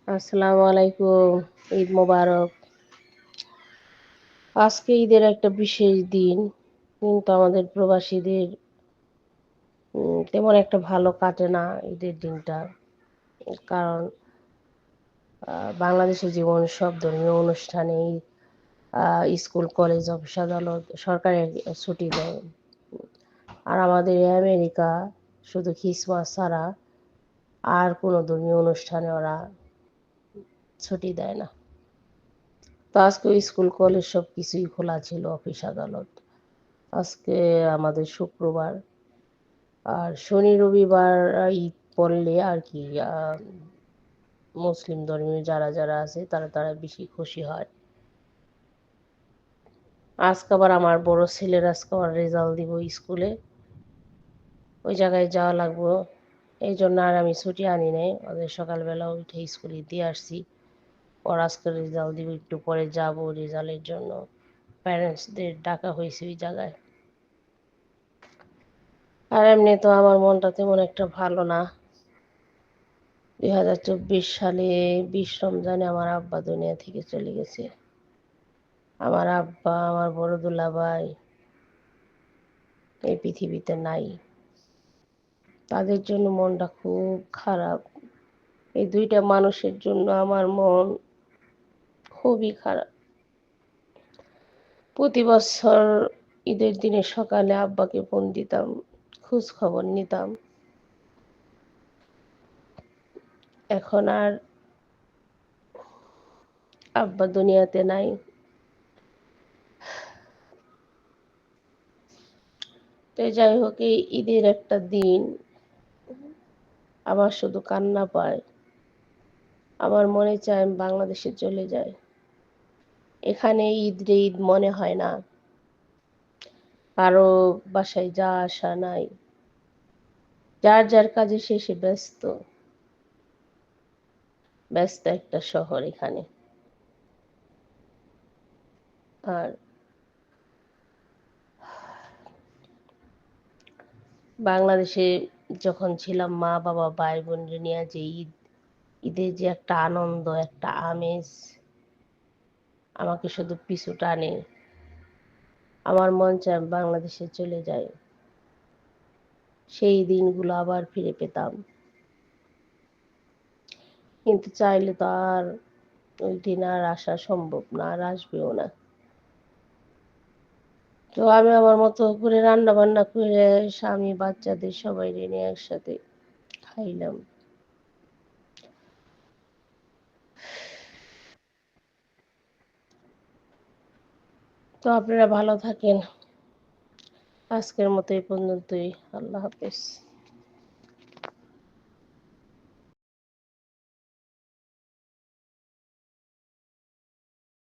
আসসালামু আলাইকুম। ঈদ মোবারক। আজকে ঈদের একটা বিশেষ দিন। কিন্তু আমাদের প্রবাসীদের তেমন একটা ভালো কাটে না ঈদের দিনটা। কারণ বাংলাদেশের জীবন সব ধর্মীয় অনুষ্ঠানেই স্কুল, কলেজ, অফিস, আদালত সরকারি ছুটি দেয়। আর আমাদের আমেরিকা শুধু খ্রিসমাস ছাড়া আর কোনো ধর্মীয় অনুষ্ঠানে ওরা ছুটি দেয় না। তো আজকে স্কুল, কলেজ সবকিছুই খোলা ছিল, অফিস, আদালত। আজকে আমাদের শুক্রবার। আর শনি রবিবার ঈদ পড়লে আর কি মুসলিম ধর্মীয় যারা আছে তারা বেশি খুশি হয়। আজকে আবার আমার বড় ছেলের আজকে আবার রেজাল্ট দিব স্কুলে, ওই জায়গায় যাওয়া লাগবো। এই জন্য আর আমি ছুটি আনি নাই, ওদের সকালবেলা উঠে স্কুলে দিয়ে আসছি। ওর আজকে রেজাল্ট দিব, একটু পরে যাব রেজাল্টের জন্য। প্যারেন্টসদের ডাকা হয়েছে ওই জায়গায়। আর এমনি তো আমার মনটা তেমন একটা ভালো না। 2024 সালে 20 রমজানে আমার আব্বা দুনিয়া থেকে চলে গেছে। আমার আব্বা, আমার বড় দুলাভাই এই পৃথিবীতে নাই। তাদের জন্য মনটা খুব খারাপ। এই দুইটা মানুষের জন্য আমার মন খুবই খারাপ। প্রতি বছর ঈদের দিনে সকালে আব্বাকে ফোন দিতাম, খোঁজ খবর নিতাম। এখন আর আব্বা দুনিয়াতে নাই। তো যাই হোক, এই ঈদের একটা দিন আমার শুধু কান্না পায়। আমার মনে চায় আমি বাংলাদেশে চলে যাই। এখানে ঈদ রে ঈদ মনে হয় না, কারো বাসায় যাওয়া আসা নাই, যার যার কাজে সে ব্যস্ত। ব্যস্ত একটা শহর এখানে। আর বাংলাদেশে যখন ছিলাম, মা বাবা ভাই বোন নিয়ে যে ঈদের যে একটা আনন্দ, একটা আমেজ আমাকে শুধু পিছু টানে। আমার মন চায় আমি বাংলাদেশে চলে যাই, সেই দিনগুলো আবার ফিরে পেতাম। কিন্তু চাইলে তো আর ওই দিন আর আসা সম্ভব না, আর আসবেও না। তো আমি আমার মতো করে রান্না বান্না করে স্বামী বাচ্চাদের সবাই নিয়ে একসাথে খাইলাম। তো আপনারা ভালো থাকেন। আজকের মতো এই পর্যন্তই। আল্লাহ হাফেজ।